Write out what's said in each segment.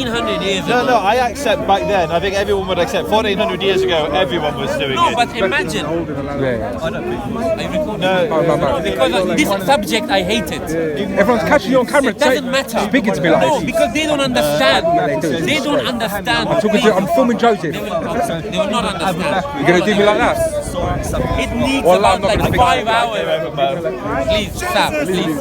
1400 years ago. No, I accept back then. I think everyone would accept. 1400 years ago, everyone was doing No, it. but imagine. I don't think. I recall No. because of this subject I hate it. Everyone's catching you on camera. It doesn't matter. Speaking to me like No, this. because they don't understand. They don't understand. I'm filming Joseph. They will not understand. You're gonna do me like that? It needs Well, about I'm not like gonna 5 hours. Please, Sam, please.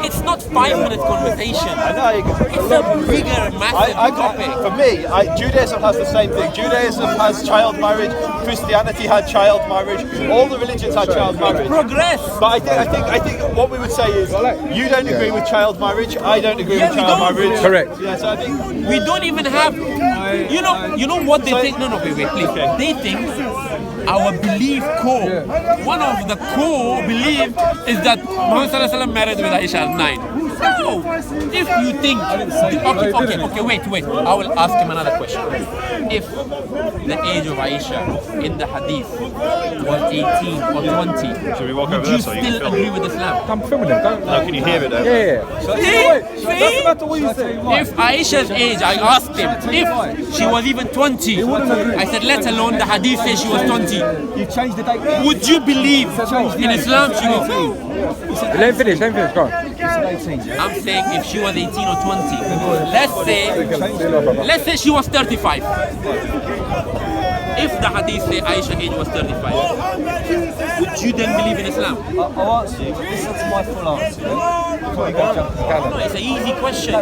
It's not 5 minute conversation. I know. It's a bigger, massive topic. For me, Judaism has the same thing. Judaism has child marriage. Christianity had child marriage. All the religions had child marriage. Progress. But I think what we would say is, you don't agree with child marriage. I don't agree with we child don't. marriage. Correct. Yeah, so I think We don't even have. You know what they think? No, wait, please. They think our belief core. One of the core belief is that Muhammad Sallallahu Alaihi Wasallam married with Aisha at 9. No. If you think, okay, wait. I will ask him another question. If the age of Aisha in the hadith was 18 or 20, Should we walk would over you there so you can still film? agree with Islam? I'm filming them. Don't. No, can you hear it though? Yeah. See? If Aisha's age, I asked him, if she was even 20, I said, let alone the hadith says she was 20, You changed the date. would you believe in Islam she was? Let him finish. Go on. I'm saying if she was 18 or 20, let's say she was 35. If the hadith say Aisha age was 35, would you then believe in Islam? I'll answer you. Listen to my full answer. Before you go jump to Canada. No, it's an easy question.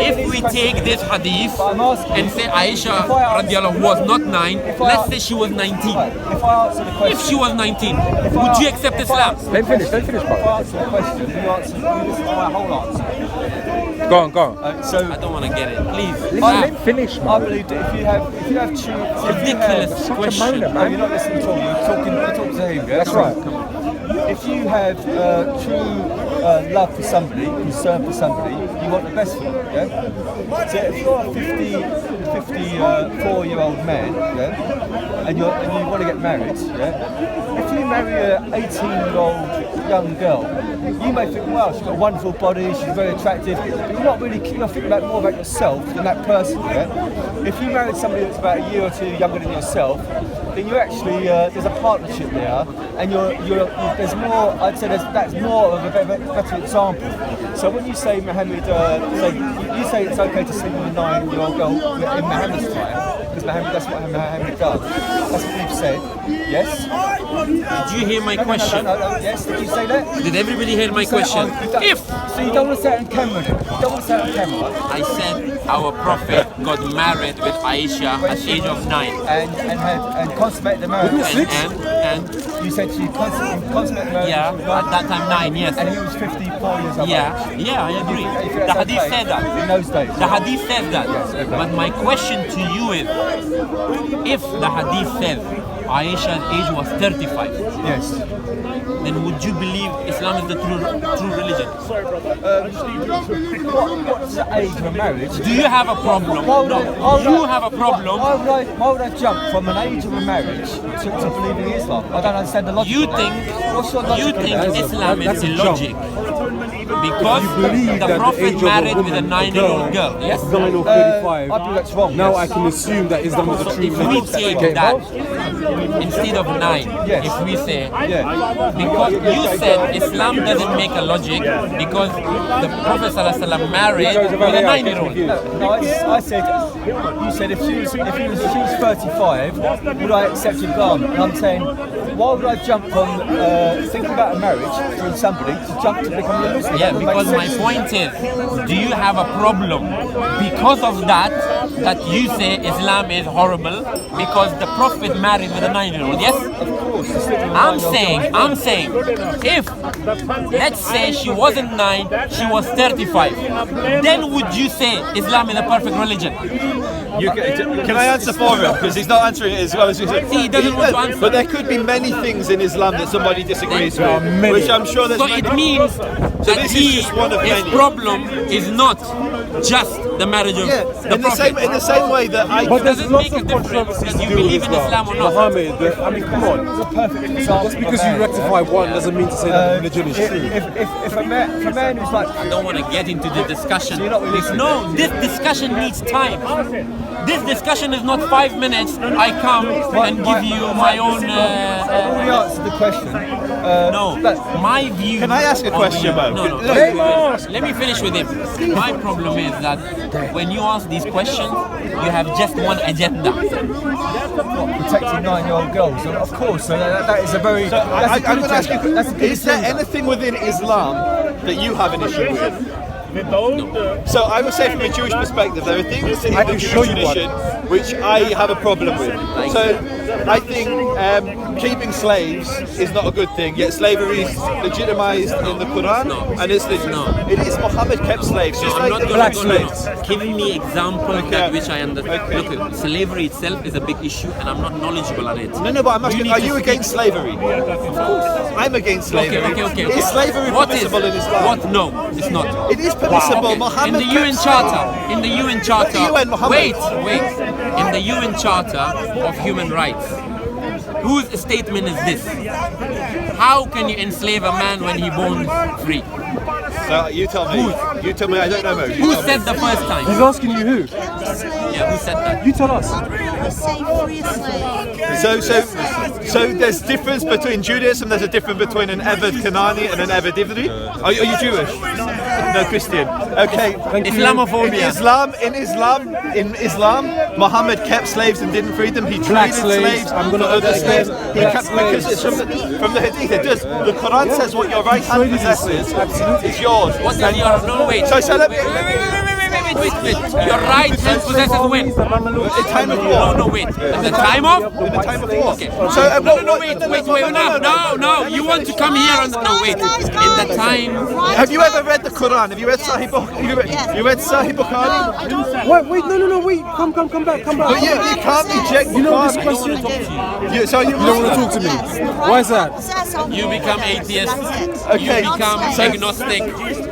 If we take this hadith and say Aisha radiallahu was not 9, let's say she was 19. If I answer the question, If she was 19, would you accept Islam? Let him finish, if bro. I answer the question, you listen to my whole answer. Go on. I don't want to get it. Please. Let him finish, I man. believe that if you have true, Ridiculous question. No, you're not listening to me. You're talking to him. Yeah? That's right. If you have true love for somebody, concern for somebody, you want the best for them. Yeah. So if you're a 54-year-old man, yeah, and you want to get married, yeah, if you marry an 18-year-old young girl, you may think, wow, she's got a wonderful body, she's very attractive, but you're not really, you're thinking more about yourself than that person. Yeah. If you married somebody that's about a year or two younger than yourself, then you actually there's a partnership there, and there's more. I'd say that's more of a better example. So when you say Muhammad, you say it's okay to sleep with a 9-year-old girl in Muhammad's time, because that's what Muhammad does. That's what you've said. Yes. Did you hear my question? No. Yes. Did you say that? Did everybody hear my question? So you don't want to say it on camera. Then. You don't want to say it on camera. I said our Prophet got married with Aisha at the age of 9. And consummated the marriage. And you said she consummated the marriage. yeah, at that time 9, yes. And he was 54 years old. Yeah, I agree. The hadith said that. In those days. The hadith says that. Yes, okay. But my question to you is, if the hadith says Aisha's age was 35, Yes. then would you believe Islam is the true religion? What's the age of marriage? Do you have a problem? You have a problem. Why would I jump from an age of a marriage to believing Islam? I don't understand the logic. You of that. think What's your logic of that? Islam is That's a illogic because the Prophet married with a 9-year-old girl. Yes. 9 or I 35. believe that's wrong. Now yes. I can assume that Islam is a true If we religion. take that instead of 9, Yes. if we say Yeah. because you said Islam doesn't make a logic because the Prophet ﷺ married with a 9-year-old. No, I said, you said if she was 35, would I accept your garment? And I'm saying, why would I jump from thinking about a marriage from somebody to jump to become a Muslim? Yeah, because my point is, do you have a problem because of that you say Islam is horrible because the Prophet married with a 9-year-old? Yes. Of course. I'm saying, if let's say she wasn't 9, she was 35, then would you say Islam is a perfect religion? Can I answer for him? Because he's not answering it as well as you said. He doesn't want to answer. But there could be many things in Islam that somebody disagrees with, many. which I'm sure there's So many. it means So that this is just one of his many. problem is not just the marriage of the in the Prophet. same way that I. But there's Doesn't lots make a of difference controversies that to you do with believe in Islam or not. Muhammad, I mean, come on. Just because you rectify one doesn't mean to say that religion is true. If a man who's like, I don't want to get into the discussion. So you're not really listening. No, this discussion needs time. This discussion is not 5 minutes. I come and give you my own. I've already answered the question. No, my view. Can I ask a question, Mo? No. Let me finish with him. My problem is that when you ask these questions, you have just one agenda. Protecting 9-year-old girls, and of course, so that is a very. I'm going to ask you, that's a good is there agenda. anything within Islam that you have an issue with? So I would say from a Jewish perspective, there are things in the Jewish tradition which I have a problem with. So I think keeping slaves is not a good thing, yet slavery is legitimized in the Quran, and it's it is Muhammad kept slaves, just I'm like not the going black to slaves. Give me examples that which I understand. Look, slavery itself is a big issue, and I'm not knowledgeable on it. No, but I'm asking, need are to you speak- against slavery? I'm against slavery. Okay. Is slavery What is? permissible in Islam? What? No, it's not. It is permissible. Okay. Muhammad In the UN kept Charter, in the UN Charter, UN, Muhammad. wait, in the UN Charter of Human Rights, whose statement is this? How can you enslave a man when he born free? So you tell me. You tell me. I don't know. Mo. Who said the first time? He's asking you who? Yeah, who said that? You tell us. So there's difference between Judaism. There's a difference between an Eved Kanani and an Eved Ivri. Are you Jewish? No, Christian. Okay. Islamophobia. In Islam, Muhammad kept slaves and didn't free them. He traded slaves. I'm gonna for other say slaves. again. He kept, because it's from the Hadith. It does. The Quran says what your right hand possesses is yours. What is your no wait? So let me. Wait. Your right hand possesses when? The time of war. No, wait. At the time of? In the time of war. Okay. So Wait. No. You want to come here and no, wait. In the time. Have you ever read the Quran? Have you read Sahih Bukhari? You read Sahih Bukhari? Wait, no, wait. Come back. But you can't reject. You know this I don't want question? to talk to you. So you You don't want to talk to me. Why is that? You become atheist. Okay. You become agnostic.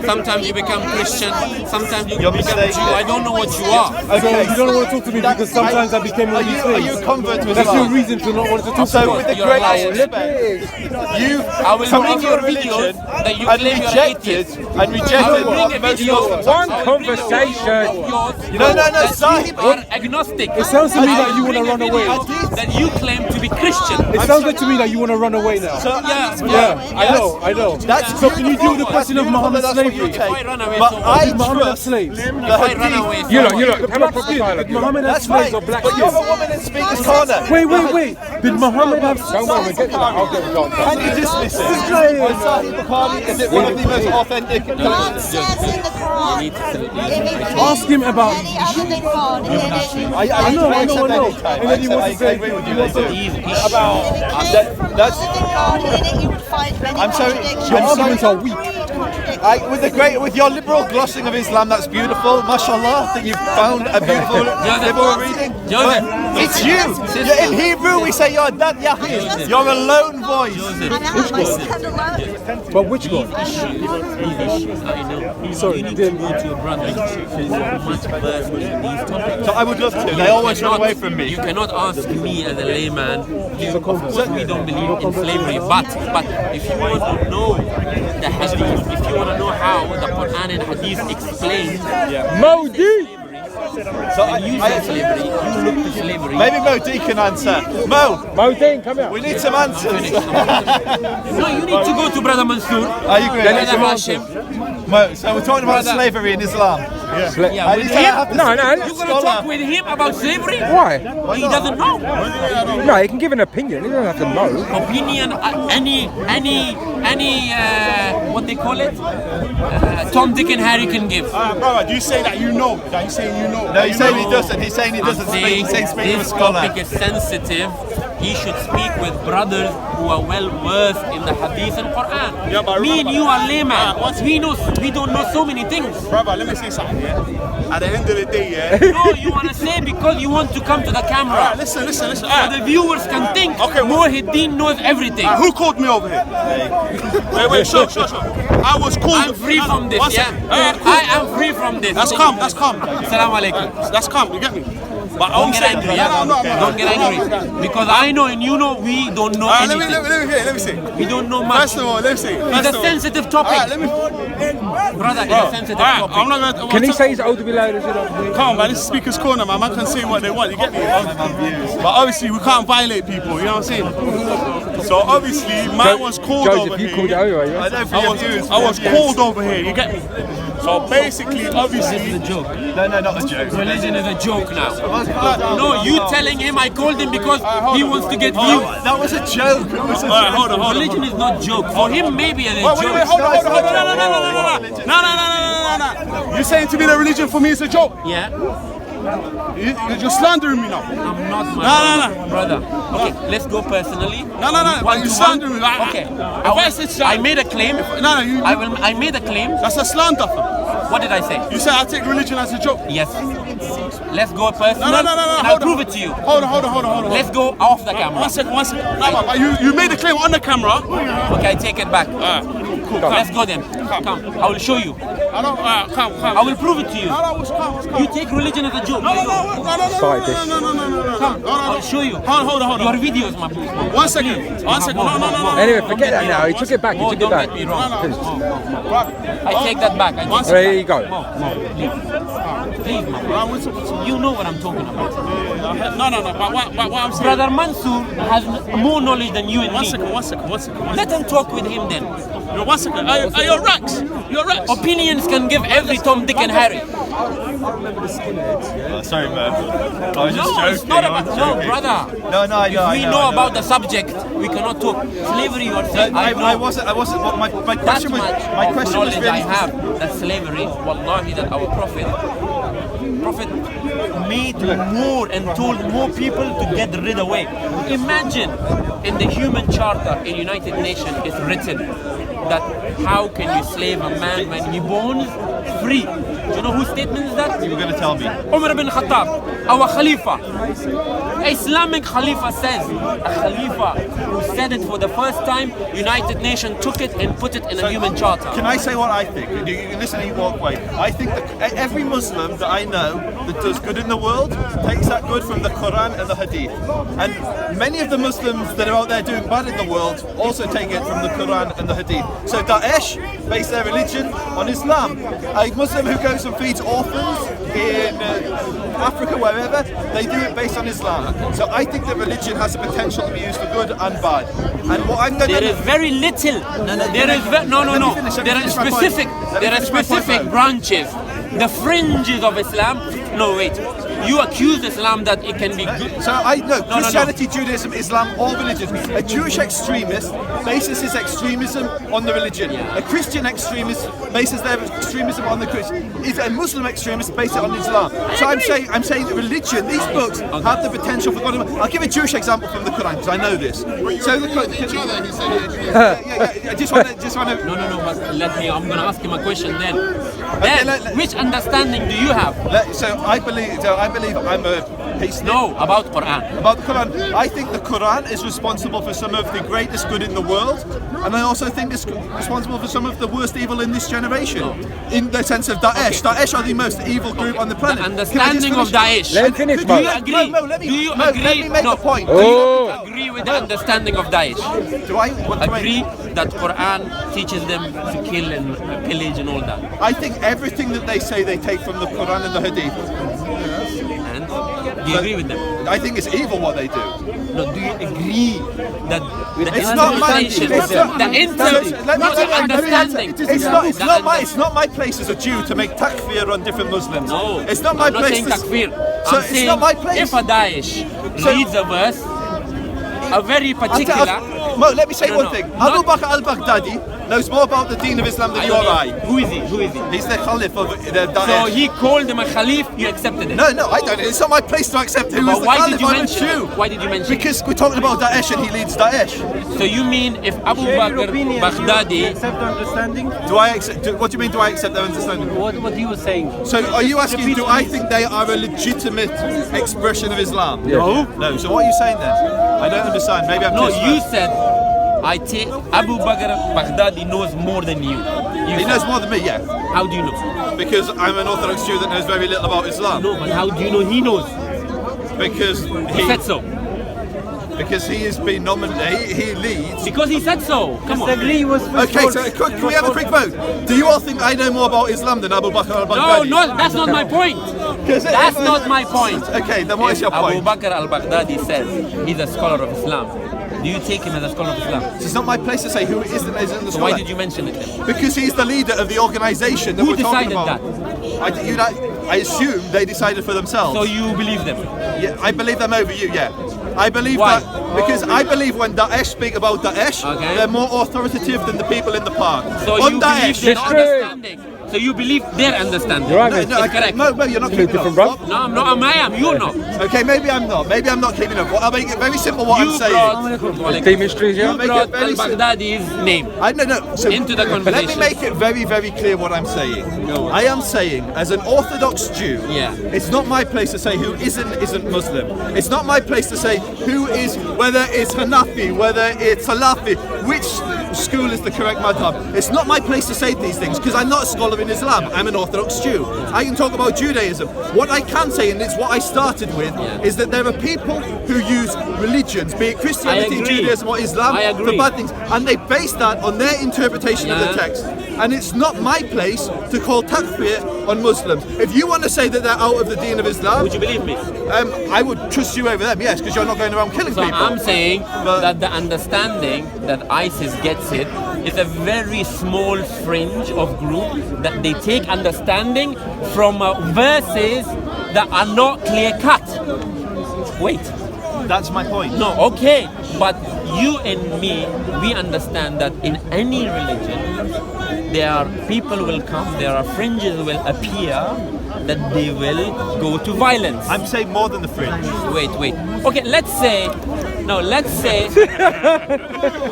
Sometimes you become Christian. Sometimes you You're become mistaken. Jew. I don't know what you are. Okay. So you don't want to talk to me because sometimes I became all these Are you a things. convert to That's your Islam? reason for not wanting to talk to So me. with the You're a greatest liar. respect, you I will come bring onto your a religion videos that you and claim you're rejected atheist. and I will rejected bring what a most video. Muslims One I will bring a video conversation. of yours No, that Sahib. you are agnostic. It sounds to me like you want to Bring a run away. video That you claim to be Christian. It sounds like to me that you want to run away now. Yeah, I know. That's So can you deal with the question of Muhammad's slavery? If I run away, But so I Did Muhammad have trust slaves? the If I run Hadith. away, You so look, have a proper Did dialogue. Muhammad have That's slaves fine. or black But you're a kids? woman in Speaker's Corner. Wait. Did Muhammad have Don't worry, get to that. I'll get the answer. Can you dismiss it? slaves? On Sahih Bukhari, is it one of the most authentic God collections? says in the Quran, Ask him about- any other than God in any I know. accept And then he I wants to say- agree with you. he wants They to- do. These issues That's. other than God in it, you would find many I'm sorry, contradictions. your arguments are weak. With your liberal glossing of Islam, that's beautiful. Mashallah, that you've found a beautiful liberal reading. Joseph. But it's you. You're in Hebrew, we say you're that Yahid. You're a lone voice. And I stand alone. But which God? These issues, I know. Sorry, you need then- to go to your brother who's much versed in these topics. So I would love to. They always run away from me. You cannot ask me as a layman. Of course, we don't believe in slavery, but if you want to know the hadith, if you want to know how the Quran and hadith explain Modi! So when you say slavery, you look to slavery. maybe Modi can answer. Mo, Modine, come here. we need some answers. No, you need to go to Brother Mansour. Are you Brother agreeing? Hashim. Mo, so we're talking about Brother. slavery in Islam. Yeah, with least I have him. to- No, You're going to Scholar. talk with him about slavery? Why? He doesn't know. No, he can give an opinion. He doesn't have to know. Opinion, what they call it? Tom, Dick, and Harry can give. Brother, do you say that you know? That you saying you know? No, he's saying he doesn't. He's saying he doesn't. I'm saying He's saying speak to a this scholar. topic is sensitive he should speak with brothers who are well versed in the hadith and Quran. Yeah, but me and you are layman. Alright, We don't know so many things. Brother, let me say something, yeah? At the end of the day, yeah? No, you want to say because you want to come to the camera. Alright, listen. So the viewers can think Muwahideen knows everything. Who called me over here? Wait, sure. I was called. I'm free from this, One yeah? second. I am free from this. That's calm. Assalamu alaikum. That's calm, you get me? But Don't get angry, yeah? No. Don't get angry. Because I know and you know we don't know anything. Let me see. We don't know much. First of all, let me see. It's a sensitive topic. Alright, let me. Brother, it's a sensitive topic. I'm not gonna. Can he say he's older below? Come on, man, this is Speaker's Corner, man. Man can say what they want, you get me? But obviously, we can't violate people, you know what I'm saying? So obviously, man was called over Joseph, you here. called it over, yeah? I was called over here, you get me? So basically, obviously. This is a joke. No, not a joke. Religion is a joke now. No, you telling him I called him because he wants to get views. That was a joke. Alright, hold on. Religion is not joke. For him, maybe it's a Wait, joke. hold on. No. You're saying to me that religion for me is a joke? Yeah? You're slandering me now. I'm not my No. brother. Okay, let's go personally. No, but you're slandering me. Okay. I I made a claim. I made a claim. That's a slander. What did I say? You said I take religion as a joke. Yes. Let's go personal. No. And I'll prove it to you. Hold on. Let's go off the camera. One second. No, but you made a claim on the camera. Okay, I take it back. Cool. Let's go then. Come. I will show you. Come. I will prove it to you. No, come. You take religion as a joke. No. I'll show you. Hold on. Your videos, my boy. One second. No. Anyway, forget that now. He took it back. He took it Don't back. get me wrong. I take that back. There you go. Please, my boy. You know what I'm talking about. No. But what I'm saying. Brother Mansour has more knowledge than you and One me. second. Let him talk with him then. One second. You're Rex. Opinions can give every Tom, Dick and Harry. Sorry, man. I was just No, it's joking. not about, no, brother. No, I If know. we know about the subject, we cannot talk. Slavery, you are saying, I know. I wasn't. My That question was. much My question was knowledge really. I have that slavery, wallahi, that our Prophet made more and told more people to get rid away. Imagine in the human charter in United Nations it's written that how can you slave a man when he born free? Do you know whose statement is that? You were going to tell me. Umar ibn Khattab, our Khalifa. Islamic Khalifa says, a Khalifa who said it for the first time, United Nations took it and put it in a human charter. Can I say what I think? You can listen and you walk away. I think that every Muslim that I know that does good in the world takes that good from the Quran and the Hadith. And many of the Muslims that are out there doing bad in the world also take it from the Quran and the Hadith. So Daesh base their religion on Islam. A Muslim who goes and feeds orphans in Africa, wherever, they do it based on Islam. So I think that religion has the potential to be used for good and bad. And what I'm going There is very little. There is There are specific branches. The fringes of Islam. No, wait. You accuse Islam that it can be good. So I know Christianity, Judaism, Islam, all religions. A Jewish extremist bases his extremism on the religion. A Christian extremist bases their extremism on the Christian. Is a Muslim extremist base it on Islam. So I'm saying that religion, these books have the potential for God. I'll give a Jewish example from the Quran because I know this. So the Quran. I just want to. No. But let me. I'm going to ask him a question then. Which understanding do you have? I believe I'm a peace. No, about Quran. About the Quran, I think the Quran is responsible for some of the greatest good in the world, and I also think it's responsible for some of the worst evil in this generation. In the sense of Daesh. Daesh are the most evil group on the planet. The understanding of Daesh. Let him finish, Do you Mo. agree? Let me make the point. Do you agree with the understanding of Daesh? Do I Agree that Quran teaches them to kill and pillage and all that? I think everything that they say they take from the Quran and the Hadith. And do you agree with them? I think it's evil what they do. No, do you agree that the It's not my. understanding? It's not my place as a Jew to make takfir on different Muslims. No, it's not my I'm not place. saying takfir. So I'm it's saying not my place. if a Daesh reads a verse, a very particular. Mo, let me say No, one no, thing. not- Abu Bakr al-Baghdadi knows more about the Deen of Islam than you or I. Who is he? Who is he? He's the Khalif of the Daesh. So he called him a Khalif, you accepted it? No, I don't. It's not my place to accept who is the why Khalif. did you I'm a mention Jew. it? Why did you mention Because we're talking about Daesh and he leads Daesh. So you mean if Abu Bakr Baghdadi... Accept understanding? Do I accept? What do you mean? Do I accept their understanding? What you were saying? So are you asking? Do I think they are a legitimate expression of Islam? No. No. So what are you saying then? I don't understand. Maybe I'm. No, just you said I take Abu Bakr Baghdadi knows more than you. He knows more than me. Yeah. How do you know? Because I'm an Orthodox Jew that knows very little about Islam. No, but how do you know he knows? Because He said so. Because he has been nominated. He leads. Because he said so. Come on. Disagree was Okay, so can we have a quick vote? Do you all think I know more about Islam than Abu Bakr al-Baghdadi? No, that's not my point. That's not my point. Okay, then what is your Abu point? Bakr al-Baghdadi says he's a scholar of Islam. Do you take him as a scholar of Islam? It's not my place to say who isn't the So scholar. why did you mention it then? Because he's the leader of the organisation that Who we're talking decided about. I assume they decided for themselves. So you believe them? Yeah, I believe them over you, yeah. I believe Why? that because I believe when Daesh speak about Daesh, Okay. they're more authoritative than the people in the park. So on you Daesh, believe their understanding. So you believe their understanding. You're right, no, mate. no, It's correct. no, you're not keeping different, up. bro. No, I'm not. I am. You're not. Okay, maybe I'm not. Maybe I'm not keeping up. Well, I'll make it very simple what I'm saying. Team histories, yeah? You Make it brought very al-Baghdadi's name. No. So Into the Let conversation. me make it very, very clear what I'm saying. I am saying, as an Orthodox Jew, Yeah. it's not my place to say who isn't Muslim. It's not my place to say who is, whether it's Hanafi, whether it's Salafi, which school is the correct madhab. It's not my place to say these things because I'm not a scholar in Islam. I'm an Orthodox Jew. I can talk about Judaism. What I can say, and it's what I started with, is that there are people who use religions, be it Christianity, I agree. Judaism, or Islam, I for agree. bad things, and they base that on their interpretation of the Yeah. text. And it's not my place to call takfir on Muslims. If you want to say that they're out of the Deen of Islam, Would you believe me? I would trust you over them, yes, because you're not going around killing So people. I'm saying But- that the understanding that ISIS gets it is a very small fringe of group that they take understanding from verses that are not clear cut. Wait, That's my point. no, okay, but you and me, we understand that in any religion, there are people will come, there are fringes will appear that they will go to violence. I'm saying more than the fringe. Wait. Okay, let's say.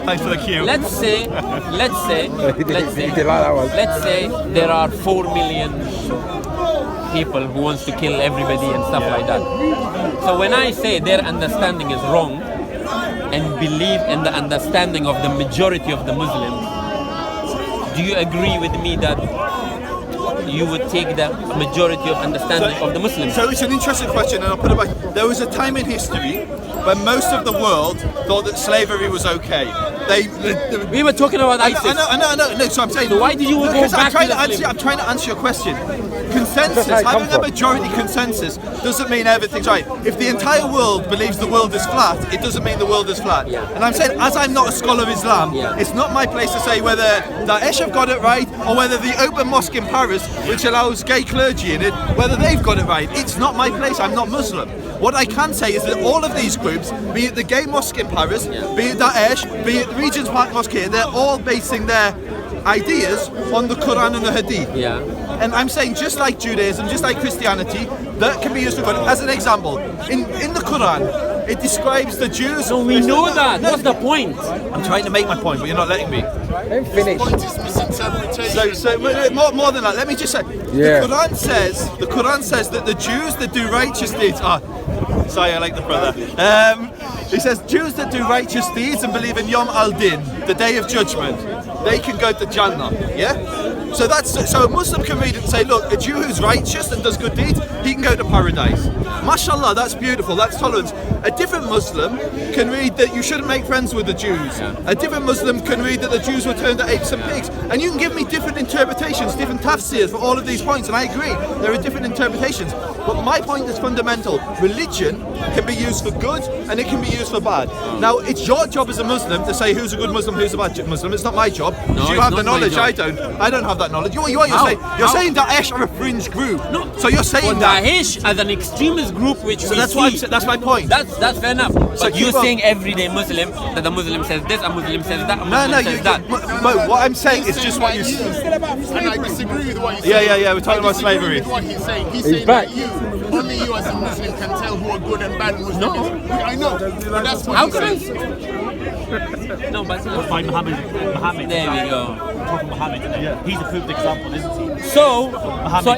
Thanks for the cue. Let's say, He did like that one. let's say there are 4 million people who wants to kill everybody and stuff like that. So when I say their understanding is wrong and believe in the understanding of the majority of the Muslims, do you agree with me that you would take the majority of understanding of the Muslims? So it's an interesting question, and I'll put it back. There was a time in history when most of the world thought that slavery was okay. We were talking about I ISIS. know. No, so I'm saying. So why did you go because back to the slavery? I'm trying to answer your question. Consensus, That's how it having come a from. majority consensus doesn't mean everything's right. If the entire world believes the world is flat, it doesn't mean the world is flat. Yeah. And I'm saying, as I'm not a scholar of Islam, Yeah. it's not my place to say whether Daesh have got it right or whether the open mosque in Paris, which allows gay clergy in it, whether they've got it right. It's not my place. I'm not Muslim. What I can say is that all of these groups, be it the gay mosque in Paris, be it Daesh, be it Regent's Park Mosque here, they're all basing their ideas on the Quran and the Hadith. Yeah. And I'm saying, just like Judaism, just like Christianity, that can be used for good. As an example, in the Quran, it describes the Jews. So we know that. What's the point? I'm trying to make my point, but you're not letting me. Don't finish. So more than that, let me just say, Yeah. the Quran says that the Jews that do righteous deeds are. Sorry, I like the brother. He says Jews that do righteous deeds and believe in Yom Al-Din, the day of judgment, they can go to Jannah. Yeah. So a Muslim can read it and say, look, a Jew who's righteous and does good deeds, he can go to paradise. Mashallah, that's beautiful, that's tolerance. A different Muslim can read that you shouldn't make friends with the Jews. A different Muslim can read that the Jews were turned to apes and pigs. And you can give me different interpretations, different tafsirs for all of these points, and I agree, there are different interpretations. But my point is fundamental. Religion can be used for good and it can be used for bad. Now, it's your job as a Muslim to say who's a good Muslim, who's a bad Muslim. It's not my job. No, You it's have the not my knowledge, job. I don't have that knowledge. You're saying Daesh are a fringe group. No. So you're saying But that. Daesh as an extremist group, which So we that's see, what that's my point. That's fair enough. But keep you're on. saying everyday Muslim that a Muslim says this, a Muslim says that, a No, Muslim no, says that. Mo, what I'm saying is just what you. And I disagree with what he's saying. Yeah, we're talking about slavery. With what he's saying. He's saying back. that only you as a Muslim can tell who a good and bad Muslim is. I know, but that's what How he's can I? saying. No, but By Muhammad. there we go. Muhammad, he's a perfect example, isn't he? So